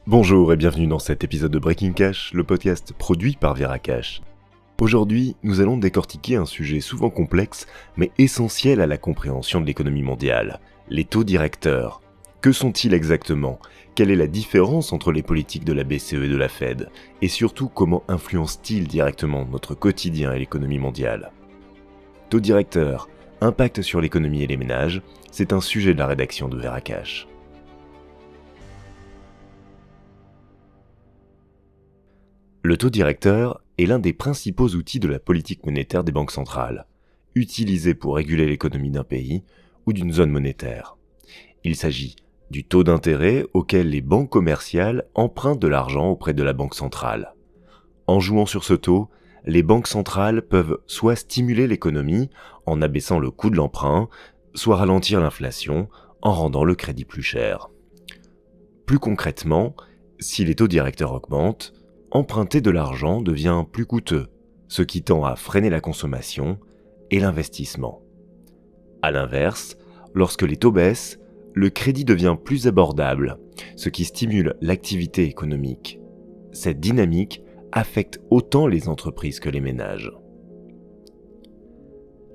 Bonjour et bienvenue dans cet épisode de Breaking Cash, le podcast produit par Veracash. Aujourd'hui, nous allons décortiquer un sujet souvent complexe, mais essentiel à la compréhension de l'économie mondiale, les taux directeurs. Que sont-ils exactement ? Quelle est la différence entre les politiques de la BCE et de la Fed ? Et surtout, comment influencent-ils directement notre quotidien et l'économie mondiale ? Taux directeurs, impact sur l'économie et les ménages, c'est un sujet de la rédaction de Veracash. Le taux directeur est l'un des principaux outils de la politique monétaire des banques centrales, utilisé pour réguler l'économie d'un pays ou d'une zone monétaire. Il s'agit du taux d'intérêt auquel les banques commerciales empruntent de l'argent auprès de la banque centrale. En jouant sur ce taux, les banques centrales peuvent soit stimuler l'économie en abaissant le coût de l'emprunt, soit ralentir l'inflation en rendant le crédit plus cher. Plus concrètement, si les taux directeurs augmentent, emprunter de l'argent devient plus coûteux, ce qui tend à freiner la consommation et l'investissement. A l'inverse, lorsque les taux baissent, le crédit devient plus abordable, ce qui stimule l'activité économique. Cette dynamique affecte autant les entreprises que les ménages.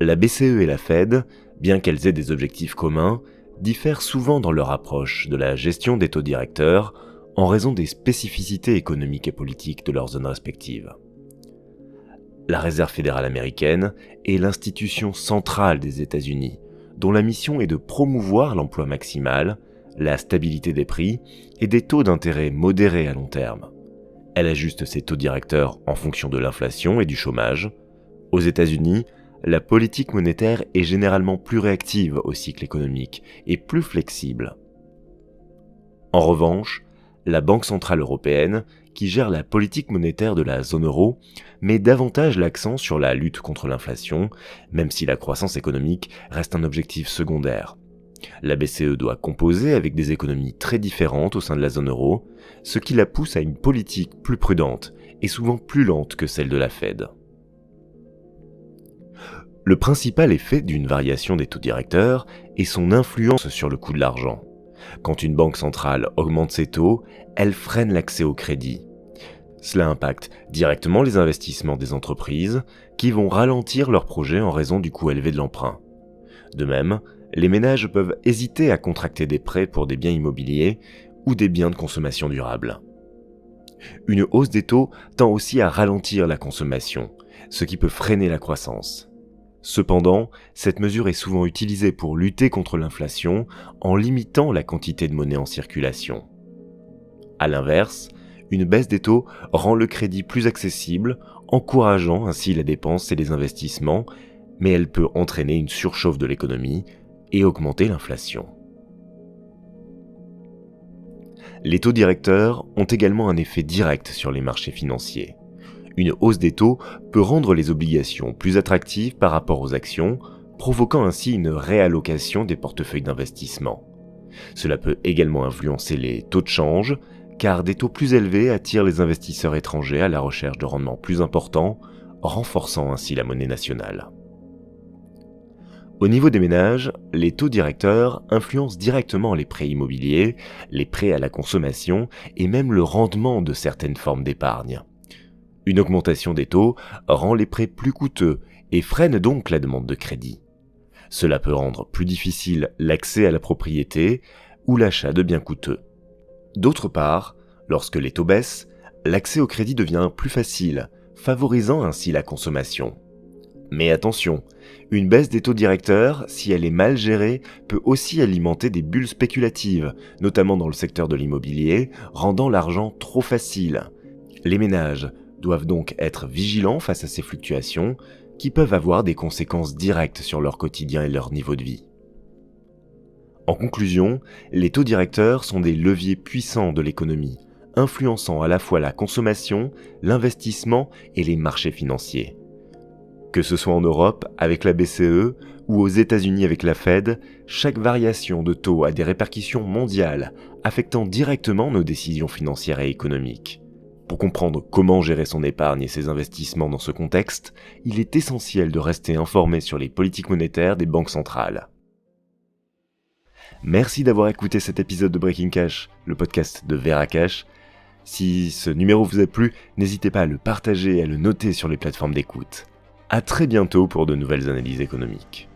La BCE et la Fed, bien qu'elles aient des objectifs communs, diffèrent souvent dans leur approche de la gestion des taux directeurs en raison des spécificités économiques et politiques de leurs zones respectives. La Réserve fédérale américaine est l'institution centrale des États-Unis, dont la mission est de promouvoir l'emploi maximal, la stabilité des prix et des taux d'intérêt modérés à long terme. Elle ajuste ses taux directeurs en fonction de l'inflation et du chômage. Aux États-Unis, la politique monétaire est généralement plus réactive au cycle économique et plus flexible. En revanche, la Banque centrale européenne, qui gère la politique monétaire de la zone euro, met davantage l'accent sur la lutte contre l'inflation, même si la croissance économique reste un objectif secondaire. La BCE doit composer avec des économies très différentes au sein de la zone euro, ce qui la pousse à une politique plus prudente et souvent plus lente que celle de la Fed. Le principal effet d'une variation des taux directeurs est son influence sur le coût de l'argent. Quand une banque centrale augmente ses taux, elle freine l'accès au crédit. Cela impacte directement les investissements des entreprises qui vont ralentir leurs projets en raison du coût élevé de l'emprunt. De même, les ménages peuvent hésiter à contracter des prêts pour des biens immobiliers ou des biens de consommation durable. Une hausse des taux tend aussi à ralentir la consommation, ce qui peut freiner la croissance. Cependant, cette mesure est souvent utilisée pour lutter contre l'inflation en limitant la quantité de monnaie en circulation. A l'inverse, une baisse des taux rend le crédit plus accessible, encourageant ainsi la dépense et les investissements, mais elle peut entraîner une surchauffe de l'économie et augmenter l'inflation. Les taux directeurs ont également un effet direct sur les marchés financiers. Une hausse des taux peut rendre les obligations plus attractives par rapport aux actions, provoquant ainsi une réallocation des portefeuilles d'investissement. Cela peut également influencer les taux de change, car des taux plus élevés attirent les investisseurs étrangers à la recherche de rendements plus importants, renforçant ainsi la monnaie nationale. Au niveau des ménages, les taux directeurs influencent directement les prêts immobiliers, les prêts à la consommation et même le rendement de certaines formes d'épargne. Une augmentation des taux rend les prêts plus coûteux et freine donc la demande de crédit. Cela peut rendre plus difficile l'accès à la propriété ou l'achat de biens coûteux. D'autre part, lorsque les taux baissent, l'accès au crédit devient plus facile, favorisant ainsi la consommation. Mais attention, une baisse des taux directeurs, si elle est mal gérée, peut aussi alimenter des bulles spéculatives, notamment dans le secteur de l'immobilier, rendant l'argent trop facile. Les ménages doivent donc être vigilants face à ces fluctuations qui peuvent avoir des conséquences directes sur leur quotidien et leur niveau de vie. En conclusion, les taux directeurs sont des leviers puissants de l'économie, influençant à la fois la consommation, l'investissement et les marchés financiers. Que ce soit en Europe avec la BCE ou aux États-Unis avec la Fed, chaque variation de taux a des répercussions mondiales, affectant directement nos décisions financières et économiques. Pour comprendre comment gérer son épargne et ses investissements dans ce contexte, il est essentiel de rester informé sur les politiques monétaires des banques centrales. Merci d'avoir écouté cet épisode de Breaking Cash, le podcast de Veracash. Si ce numéro vous a plu, n'hésitez pas à le partager et à le noter sur les plateformes d'écoute. À très bientôt pour de nouvelles analyses économiques.